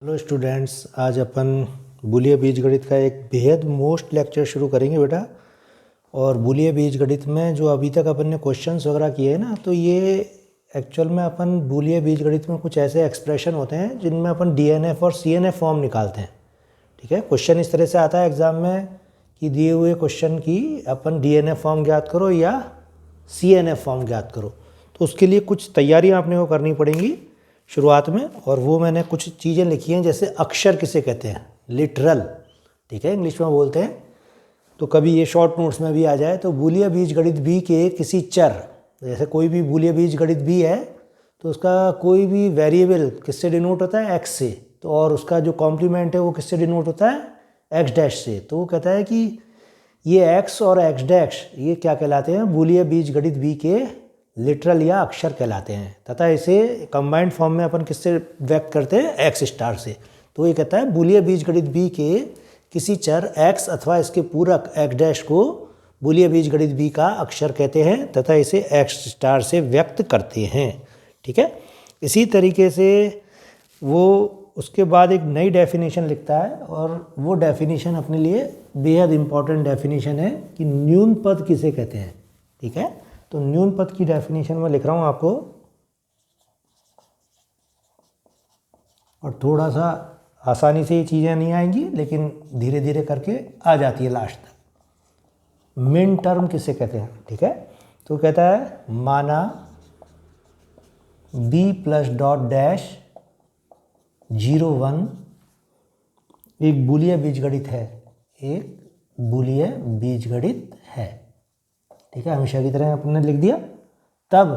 Hello students, आज अपन बूलिया बीजगणित का एक बेहद मोस्ट लेक्चर शुरू करेंगे बेटा। और बूलिया बीजगणित में जो अभी तक अपन ने क्वेश्चंस वगैरह किए हैं ना, तो ये एक्चुअल में अपन बूलिया बीजगणित में कुछ ऐसे एक्सप्रेशन होते हैं जिनमें अपन डीएनएफ और सीएनएफ फॉर्म निकालते हैं। ठीक है, क्वेश्चन इस तरह से आता है एग्ज़ाम में कि दिए हुए क्वेश्चन की अपन डीएनएफ फॉर्म ज्ञात करो या सीएनएफ फॉर्म ज्ञात करो। तो उसके लिए कुछ तैयारियाँ आपने को करनी पड़ेंगी शुरुआत में, और वो मैंने कुछ चीज़ें लिखी हैं। जैसे अक्षर किसे कहते हैं, लिटरल, ठीक है, इंग्लिश में बोलते हैं। तो कभी ये शॉर्ट नोट्स में भी आ जाए तो बूलिया बीजगणित बी के किसी चर, जैसे कोई भी बूलिया बीजगणित बी है तो उसका कोई भी वेरिएबल किससे डिनोट होता है, एक्स से। तो और उसका जो कॉम्प्लीमेंट है वो किससे डिनोट होता है, एक्स डैश से। तो वो कहता है कि ये एक्स और एक्स डैश ये क्या कहलाते हैं, बूलिया बीजगणित बी के लिटरल या अक्षर कहलाते हैं, तथा इसे कंबाइंड फॉर्म में अपन किससे व्यक्त करते हैं, एक्स स्टार से। तो ये कहता है बूलिया बीजगणित बी के किसी चर एक्स अथवा इसके पूरक एक्स डैश को बूलिया बीजगणित बी का अक्षर कहते हैं तथा इसे एक्स स्टार से व्यक्त करते हैं। ठीक है, इसी तरीके से वो उसके बाद एक नई डेफिनेशन लिखता है, और वो डेफिनेशन अपने लिए बेहद इम्पॉर्टेंट डेफिनेशन है कि न्यून पद किसे कहते हैं। ठीक है, तो न्यून पद की डेफिनेशन में लिख रहा हूँ आपको, और थोड़ा सा आसानी से ये चीज़ें नहीं आएंगी लेकिन धीरे धीरे करके आ जाती है लास्ट तक। मिन टर्म किसे कहते हैं, ठीक है, तो कहता है माना बी प्लस डॉट डैश 0 1 एक बूलिया बीजगणित है, एक बूलिया बीजगणित है। ठीक है, हमेशा की तरह आपने लिख दिया। तब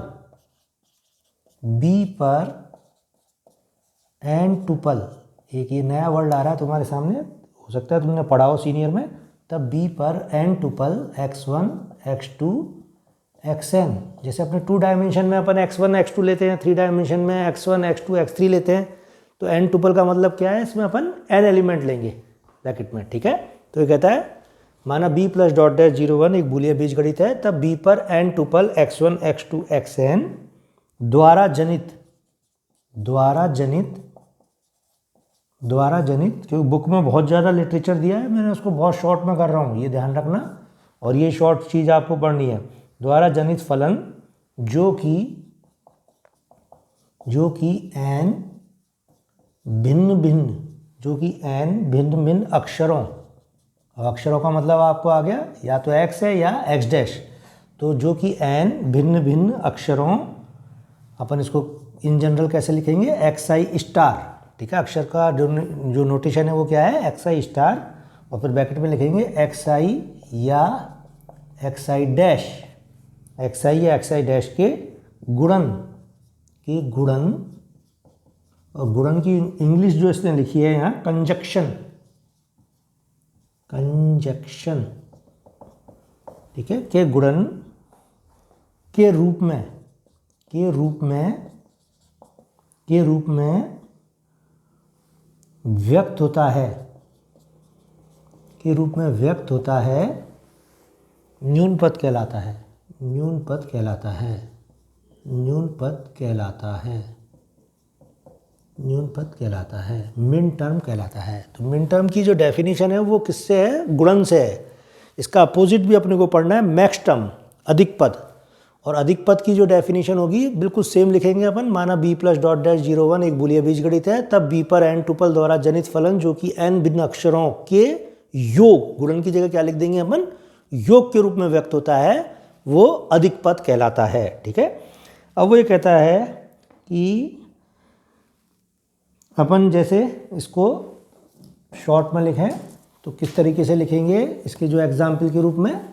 बी पर एन टुपल, एक ये नया वर्ड आ रहा है तुम्हारे सामने, हो सकता है तुमने पढ़ा हो सीनियर में। तब बी पर N tuple x1 x2 xn, जैसे अपने 2 डायमेंशन में अपन x1 x2 लेते हैं, 3 डायमेंशन में x1 x2 x3 लेते हैं। तो एन टुपल का मतलब क्या है, इसमें अपन n एलिमेंट लेंगे ब्रैकेट में। ठीक है, तो ये कहता है माना b प्लस डॉट डैश 0 1 एक बूलिया बीजगणित है, तब b पर n tuple x1 x2 xn द्वारा जनित, क्योंकि बुक में बहुत ज़्यादा लिटरेचर दिया है, मैंने उसको बहुत शॉर्ट में कर रहा हूँ, ये ध्यान रखना। और ये शॉर्ट चीज़ आपको पढ़नी है। द्वारा जनित फलन जो कि n भिन्न भिन्न अक्षरों, अक्षरों का मतलब आपको आ गया, या तो x है या x डैश, तो जो कि n भिन्न भिन्न अक्षरों, अपन इसको इन जनरल कैसे लिखेंगे, xi स्टार। ठीक है, अक्षर का जो नोटेशन है वो क्या है, xi स्टार, और फिर ब्रैकेट में लिखेंगे xi या xi डैश, xi या xi डैश के गुणन, और गुणन की इंग्लिश जो इसने लिखी है यहाँ कंजक्शन, ठीक है, के गुणन के रूप में व्यक्त होता है, न्यून पद कहलाता है, मिन टर्म कहलाता है। तो मिन टर्म की जो डेफिनेशन है वो किससे है, गुणन से है। इसका अपोजिट भी अपने को पढ़ना है, मैक्स टर्म, अधिक पद। और अधिक पद की जो डेफिनेशन होगी बिल्कुल सेम लिखेंगे अपन, माना b प्लस डॉट डैश 0 1 एक बूलिया बीजगणित है, तब b पर n टुपल द्वारा जनित फलन जो कि n भिन्न अक्षरों के योग, गुणन की जगह क्या लिख देंगे अपन, योग के रूप में व्यक्त होता है, वो अधिक पद कहलाता है। ठीक है, अब वो ये कहता है कि अपन जैसे इसको शॉर्ट में लिखें तो किस तरीके से लिखेंगे, इसके जो एग्जाम्पल के रूप में,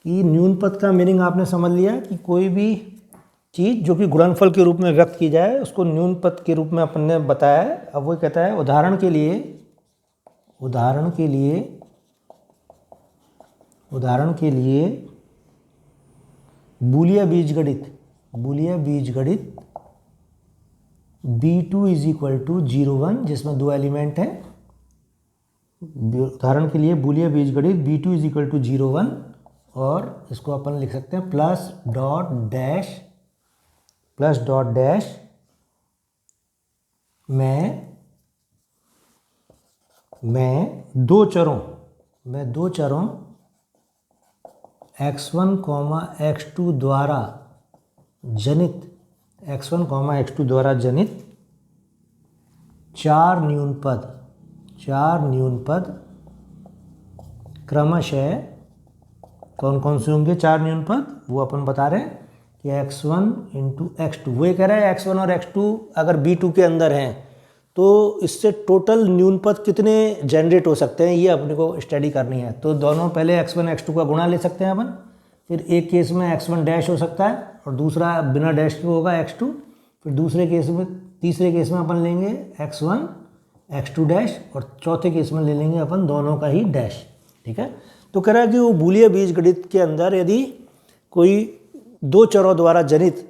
कि न्यून पद का मीनिंग आपने समझ लिया कि कोई भी चीज़ जो कि गुणनफल के रूप में व्यक्त की जाए उसको न्यून पद के रूप में अपन ने बताया है। अब वो कहता है उदाहरण के लिए बूलिया बीजगणित b2 इज इक्वल टू 0 1 जिसमें 2 एलिमेंट हैं। उदाहरण के लिए बूलिया बीजगणित b2 इज इक्वल टू 0 1, और इसको अपन लिख सकते हैं प्लस डॉट डैश में मैं दो चरों x1, x2 द्वारा जनित चार न्यूनपद क्रमशः कौन कौन से होंगे चार न्यूनपद, वो अपन बता रहे हैं कि x1 इंटू x2, वो ये कह रहा है x1 और x2 अगर B2 के अंदर हैं तो इससे टोटल न्यूनपद कितने जनरेट हो सकते हैं, ये अपने को स्टडी करनी है। तो दोनों पहले x1 x2 का गुणा ले सकते हैं अपन, फिर एक केस में x1 डैश हो सकता है और दूसरा बिना डैश के होगा x2, फिर तीसरे केस में अपन लेंगे x1 x2 डैश और चौथे केस में ले लेंगे अपन दोनों का ही डैश। ठीक है, तो कह रहा है कि वो बूलिया बीजगणित के अंदर यदि कोई दो चरों द्वारा जनित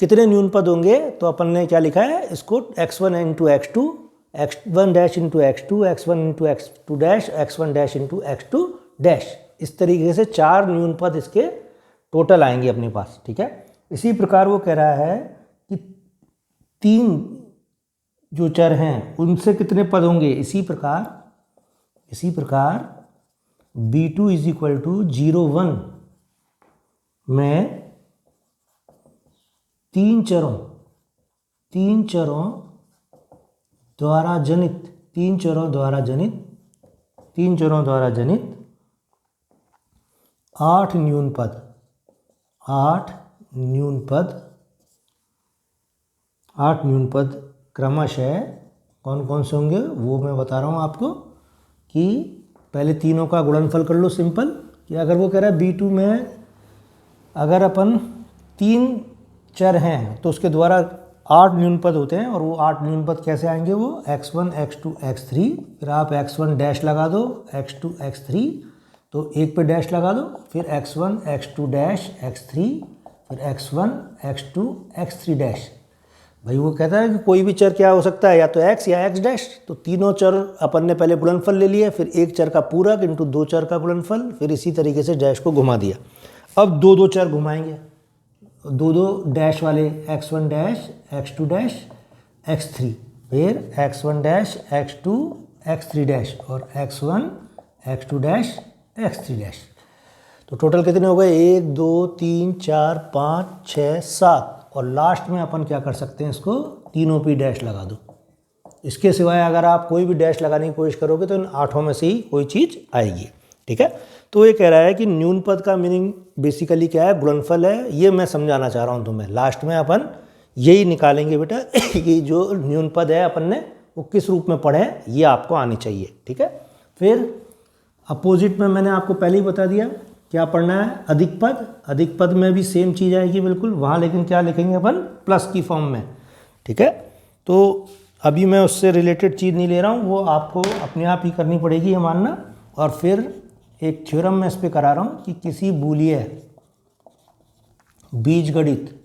कितने न्यूनपद होंगे, तो अपन ने क्या लिखा है इसको x1 into x2, x1 dash into x2, x1 into x2 dash, x1 dash into x2 dash. इस तरीके से चार न्यूनपद इसके टोटल आएंगे अपने पास। ठीक है, इसी प्रकार वो कह रहा है कि तीन जो चर हैं उनसे कितने पद होंगे, इसी प्रकार B2 इज इक्वल टू 0 1 में तीन चरों द्वारा जनित आठ न्यूनपद क्रमशः कौन कौन से होंगे, वो मैं बता रहा हूँ आपको कि पहले तीनों का गुणनफल कर लो सिंपल। कि अगर वो कह रहा है B2 में अगर अपन तीन चर हैं तो उसके द्वारा आठ न्यूनपद होते हैं, और वो आठ न्यूनपद कैसे आएंगे, वो x1 x2 x3, फिर आप x1 डैश लगा दो, x2 x3, तो एक पे डैश लगा दो, फिर x1 x2 डैश x3, फिर x1 x2 x3 डैश। भाई वो कहता है कि कोई भी चर क्या हो सकता है, या तो x या x डैश। तो तीनों चर अपन ने पहले गुणनफल ले लिया, फिर एक चर का पूरक इंटू दो चर का गुणनफल, फिर इसी तरीके से डैश को घुमा दिया। अब दो चर घुमाएंगे, दो डैश वाले x1 dash x2 dash x3, फिर x1 dash x2 x3 dash और x1 x2 dash x3 dash. तो टोटल कितने हो गए, 1 2 3 4 5 6 7, और लास्ट में अपन क्या कर सकते हैं, इसको तीनों पे डैश लगा दो। इसके सिवाय अगर आप कोई भी डैश लगाने की कोशिश करोगे तो इन आठों में से ही कोई चीज़ आएगी। ठीक है, तो ये कह रहा है कि न्यूनपद का मीनिंग बेसिकली क्या है, गुणनफल है। ये मैं समझाना चाह रहा हूँ तुम्हें, लास्ट में अपन यही निकालेंगे बेटा कि जो न्यूनपद है अपन ने वो किस रूप में पढ़े, ये आपको आनी चाहिए। ठीक है, फिर अपोजिट में मैंने आपको पहले ही बता दिया क्या पढ़ना है, अधिक पद में भी सेम चीज़ आएगी बिल्कुल वहाँ, लेकिन क्या लिखेंगे अपन, प्लस की फॉर्म में। ठीक है, तो अभी मैं उससे रिलेटेड चीज़ नहीं ले रहा हूँ, वो आपको अपने आप ही करनी पड़ेगी ये मानना। और फिर एक थ्योरम मैं इस पर करा रहा हूँ कि किसी बूलिया बीजगणित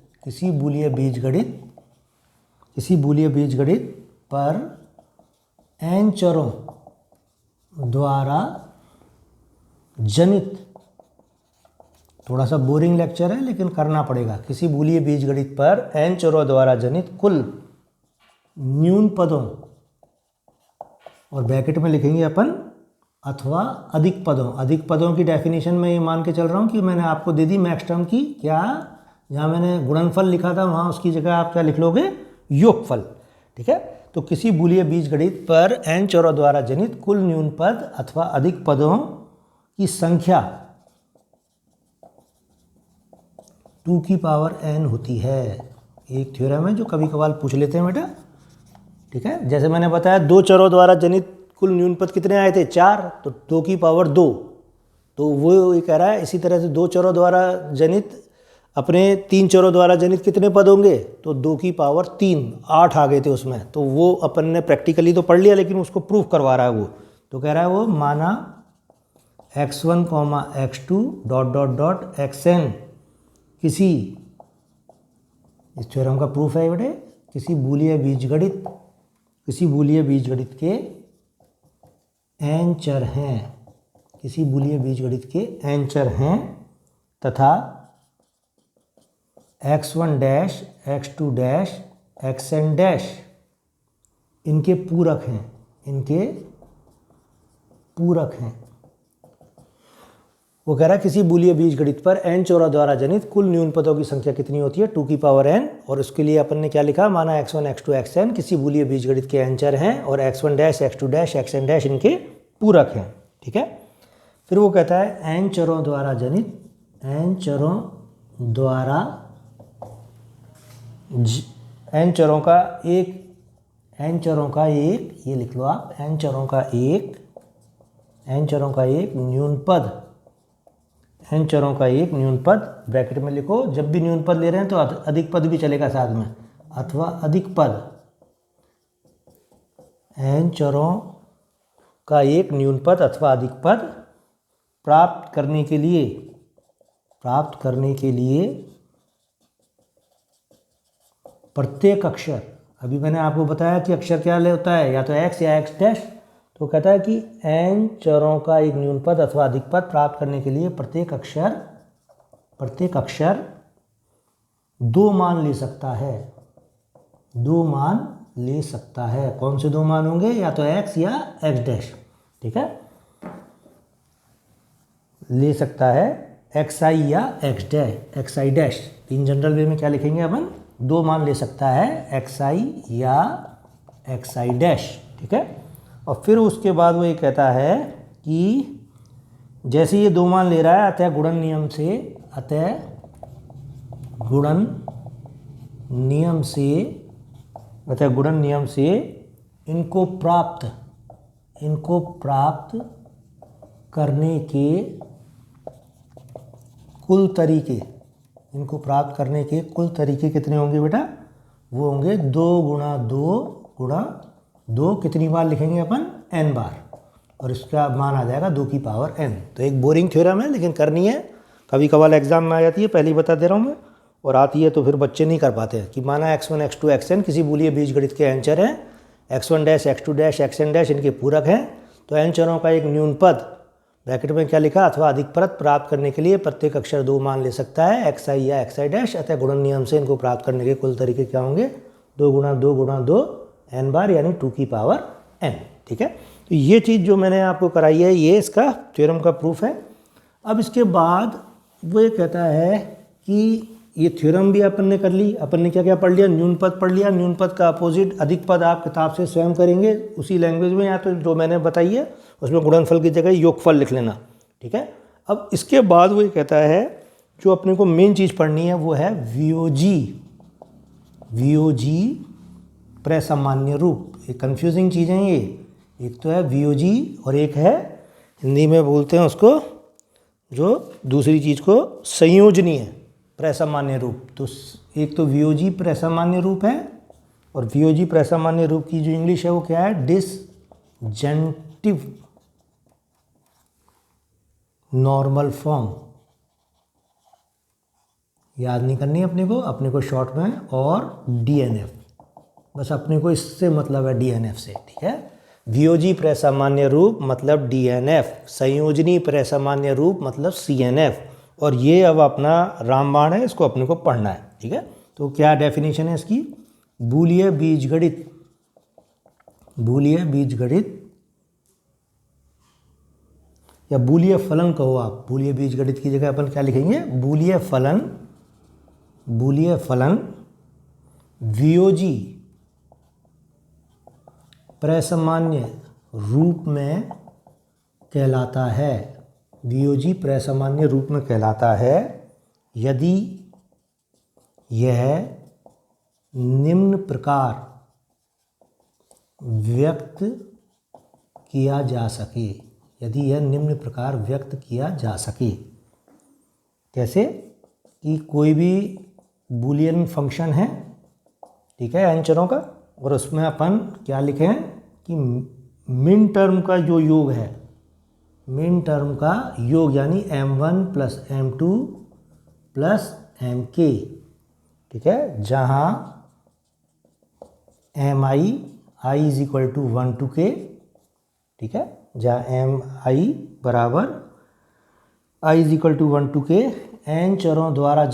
पर n चरों द्वारा जनित, थोड़ा सा बोरिंग लेक्चर है लेकिन करना पड़ेगा, किसी बूलिया बीजगणित पर n चरों द्वारा जनित कुल न्यूनपदों, और ब्रैकेट में लिखेंगे अपन अथवा अधिक पदों की डेफिनेशन में ये मान के चल रहा हूँ कि मैंने आपको दे दी मैक्स टर्म की, क्या जहाँ मैंने गुणनफल लिखा था वहाँ उसकी जगह आप क्या लिख लोगे, योगफल। ठीक है, तो किसी बूलिया बीजगणित पर n चरों द्वारा जनित कुल न्यूनपद अथवा अधिक पदों की संख्या 2 की पावर n होती है। एक थ्योरम है जो कभी कभार पूछ लेते हैं बेटा। ठीक है, जैसे मैंने बताया दो चरों द्वारा जनित कुल न्यूनपद कितने आए थे, 4, तो 2 की पावर 2, तो वो ये कह रहा है इसी तरह से दो चरों द्वारा जनित अपने तीन चरों द्वारा जनित कितने पद होंगे, तो 2 की पावर 3, 8 आ गए थे उसमें। तो वो अपन ने प्रैक्टिकली तो पढ़ लिया लेकिन उसको प्रूफ करवा रहा है वो। तो कह रहा है वो माना x1 x2 xn किसी, इस थ्योरम का प्रूफ है बेटे, किसी बूलिया बीजगणित के n चर हैं, तथा x1 dash x2 dash xn dash इनके पूरक हैं, पूरक हैं। वो कह रहा है किसी बूलिय बीजगणित पर n चरों द्वारा जनित कुल न्यून पदों की संख्या कितनी होती है, 2 की पावर n। और उसके लिए अपन ने क्या लिखा, माना x1 x2 xn किसी बूलिय बीजगणित के n चर हैं और x1 dash x2 dash xn dash इनके पूरक हैं। ठीक है, फिर वो कहता है n चरों द्वारा जनित, n चरों द्वारा n चरों का एक, n चरों का एक, ये लिख लो आप, n चरों का एक, n चरों का एक न्यून पद, n चरों का एक न्यून पद, ब्रैकेट में लिखो, जब भी न्यून पद ले रहे हैं तो अधिक पद भी चलेगा साथ में, अथवा अधिक पद, n चरों का एक न्यून पद अथवा अधिक पद प्राप्त करने के लिए प्रत्येक अक्षर, अभी मैंने आपको बताया कि अक्षर क्या ले होता है, या तो x या x डैश, तो कहता है कि n चरों का एक न्यून पद अथवा अधिक पद प्राप्त करने के लिए प्रत्येक अक्षर 2 मान ले सकता है, 2 मान ले सकता है। कौन से 2 मान होंगे, या तो x या x डैश, ठीक है, ले सकता है xi या xi डैश। इन जनरल वे में क्या लिखेंगे अपन, 2 मान ले सकता है xi या xi डैश। ठीक है, और फिर उसके बाद वो ये कहता है कि जैसे ये 2 मान ले रहा है, अतः गुणन नियम से इनको प्राप्त करने के कुल तरीके कितने होंगे बेटा, वो होंगे 2 गुणा 2 कितनी बार लिखेंगे अपन, n बार, और इसका मान आ जाएगा 2 की पावर n। तो एक बोरिंग थ्योरम है लेकिन करनी है, कभी कभार एग्जाम में आ जाती है, पहले ही बता दे रहा हूँ मैं, और आती है तो फिर बच्चे नहीं कर पाते हैं। कि माना x1 x2 xn किसी बूलिय बीजगणित के n चर हैं, x1 dash x2 dash xn dash इनके पूरक हैं, तो n चरों का एक न्यून पद, ब्रैकेट में क्या लिखा, अथवा अधिक पद प्राप्त करने के लिए प्रत्येक अक्षर 2 मान ले सकता है, xi या xi डैश, अतः गुणन नियम से इनको प्राप्त करने के कुल तरीके क्या होंगे, 2 गुणा 2 n बार, यानी 2 की पावर n। ठीक है, तो ये चीज़ जो मैंने आपको कराई है, ये इसका थ्योरम का प्रूफ है। अब इसके बाद वो ये कहता है कि ये थ्योरम भी अपन ने कर ली, अपन ने क्या क्या पढ़ लिया, न्यून पद पढ़ लिया, न्यून पद का अपोजिट अधिक पद आप किताब से स्वयं करेंगे उसी लैंग्वेज में, या तो जो मैंने बताई है उसमें गुणनफल की जगह योगफल लिख लेना। ठीक है, अब इसके बाद वो ये कहता है जो अपने को मेन चीज़ पढ़नी है वो है वियोजी प्रसामान्य रूप। ये कंफ्यूजिंग चीज़ें हैं, ये एक तो है वियोजी और एक है, हिंदी में बोलते हैं उसको, जो दूसरी चीज़ को संयोजनीय प्रसामान्य रूप। तो एक तो वियोजी प्रसामान्य रूप है, और वियोजी प्रसामान्य रूप की जो इंग्लिश है वो क्या है, डिसजंक्टिव नॉर्मल फॉर्म। याद नहीं करनी अपने को शॉर्ट में, और डीएनएफ, बस अपने को इससे मतलब है डीएनएफ से। ठीक है, वियोजी प्रसामान्य रूप मतलब डीएनएफ, संयोजनी प्रसामान्य रूप मतलब सीएनएफ, और ये अब अपना रामबाण है, इसको अपने को पढ़ना है। ठीक है, तो क्या डेफिनेशन है इसकी, बूलिय बीजगणित या बूलिय फलन कहो आप, बूलिय बीजगणित की जगह अपन क्या लिखेंगे, बूलिय फलन वियोजी प्रसामान्य रूप में कहलाता है, वियोजी प्रसामान्य रूप में कहलाता है यदि यह निम्न प्रकार व्यक्त किया जा सके, यदि यह निम्न प्रकार व्यक्त किया जा सके। कैसे, कि कोई भी बूलियन फंक्शन है, ठीक है, n चरों का, और उसमें अपन क्या लिखें कि मिन टर्म का जो योग है, मिन टर्म का योग यानी m1 plus m2 plus mk, ठीक है, जहाँ mi is equal to 1 to k, ठीक है, जहाँ mi बराबर i is equal to 1 to k, n चरों द्वारा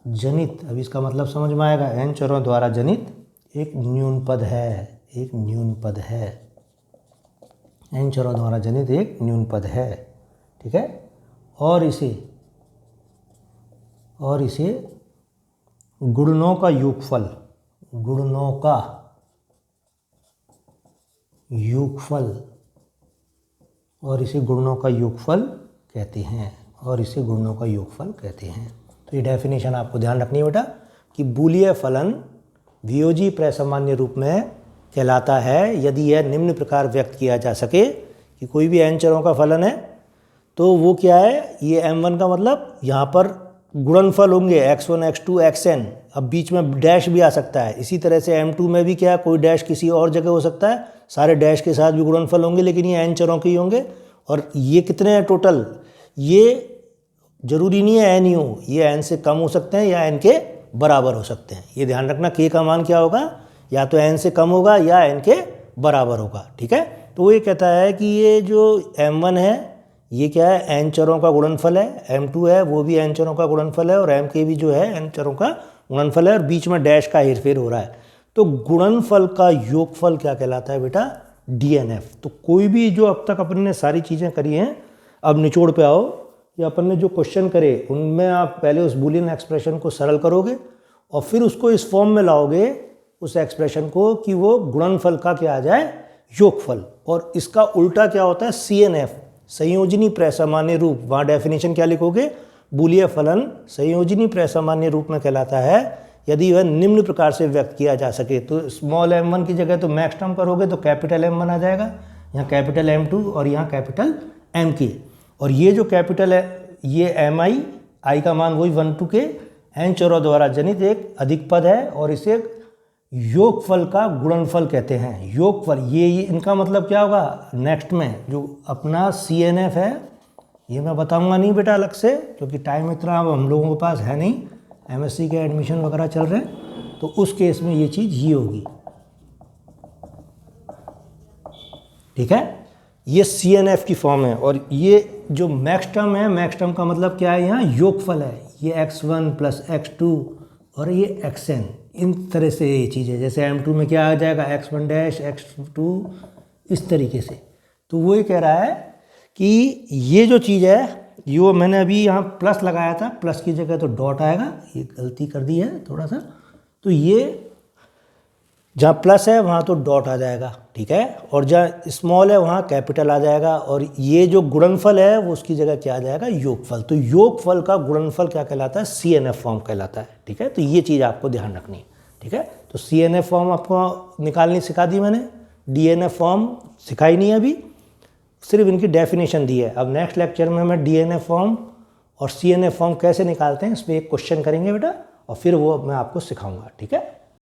जनित, अब इसका मतलब समझ में आएगा, n चरों द्वारा जनित एक न्यून पद है। एक न्यून पद है, n चरों द्वारा जनित एक न्यून पद है, ठीक है। और इसे गुणनों का योगफल, गुणनों का योगफल, और इसे गुणनों का योगफल कहते हैं, और इसे गुणनों का योगफल कहते हैं। तो ये डेफिनेशन आपको ध्यान रखनी है बेटा कि बूलिय फलन वियोजी प्रसामान्य रूप में कहलाता है यदि यह निम्न प्रकार व्यक्त किया जा सके कि कोई भी n चरों का फलन है तो वो क्या है, ये m1 का मतलब यहाँ पर गुणनफल होंगे x1 x2 xn, अब बीच में डैश भी आ सकता है। इसी तरह से m2 में भी क्या है, कोई डैश किसी और जगह हो सकता है, सारे डैश के साथ भी गुणनफल होंगे, लेकिन ये n चरों के ही होंगे। और ये कितने हैं टोटल, ये जरूरी नहीं है n ही हो, ये n से कम हो सकते हैं या n के बराबर हो सकते हैं। ये ध्यान रखना k का मान क्या होगा, या तो n से कम होगा या n के बराबर होगा, ठीक है। तो वो ये कहता है कि ये जो m1 है ये क्या है, n चरों का गुणनफल है, m2 है वो भी n चरों का गुणनफल है, और mk भी जो है n चरों का गुणनफल है, और बीच में डैश का हेरफेर हो रहा है। तो गुणनफल का योगफल क्या कहलाता है बेटा, DNF। तो कोई भी जो अब तक अपन ने सारी चीज़ें करी हैं, अब निचोड़ पे आओ, या अपन ने जो क्वेश्चन करे उनमें आप पहले उस बूलियन एक्सप्रेशन को सरल करोगे और फिर उसको इस फॉर्म में लाओगे उस एक्सप्रेशन को कि वो गुणनफल का क्या आ जाए, योगफल। और इसका उल्टा क्या होता है, CNF, संयोजनी प्रसामान्य रूप। वहाँ डेफिनेशन क्या लिखोगे, बूलिय फलन संयोजनी प्रसामान्य रूप में कहलाता है यदि वह निम्न प्रकार से व्यक्त किया जा सके। तो स्मॉल m1 की जगह तो मैक्स टर्म करोगे तो कैपिटल M1 आ जाएगा, यहाँ कैपिटल M2 और यहाँ कैपिटल MK। और ये जो कैपिटल है ये I का मान वही 1 to k n चरों द्वारा जनित एक अधिक पद है, और इसे योगफल का गुणनफल कहते हैं। योगफल ये इनका मतलब क्या होगा, नेक्स्ट में जो अपना CNF है ये मैं बताऊंगा नहीं बेटा अलग से, क्योंकि टाइम इतना अब हम लोगों के पास है नहीं, MSc के एडमिशन वगैरह चल रहे हैं, तो उस केस में ये चीज़ ये होगी, ठीक है। ये CNF की फॉर्म है। और ये जो मैक्स टर्म है, मैक्स टर्म का मतलब क्या है, यहाँ योगफल है, ये x1 + x2 और ये xn, इन तरह से ये चीज़ है। जैसे m2 में क्या आ जाएगा, x1 डैश x2, इस तरीके से। तो वो ये कह रहा है कि ये जो चीज़ है, ये मैंने अभी यहाँ प्लस लगाया था, प्लस की जगह तो डॉट आएगा, ये गलती कर दी है थोड़ा सा। तो ये जहाँ प्लस है वहाँ तो डॉट आ जाएगा, ठीक है, और जहाँ स्मॉल है वहाँ कैपिटल आ जाएगा, और ये जो गुणनफल है वो उसकी जगह क्या आ जाएगा, योगफल। तो योगफल का गुणनफल क्या कहलाता है, CNF फॉर्म कहलाता है, ठीक है। तो ये चीज़ आपको ध्यान रखनी है, ठीक है। तो CNF फॉर्म आपको निकालनी सिखा दी मैंने, DNF फॉर्म सिखाई नहीं अभी, सिर्फ इनकी डेफिनेशन दी है। अब नेक्स्ट लेक्चर में मैं DNF फॉर्म और CNF फॉर्म कैसे निकालते हैं इस पर एक क्वेश्चन करेंगे बेटा, और फिर वो मैं आपको सिखाऊंगा, ठीक है।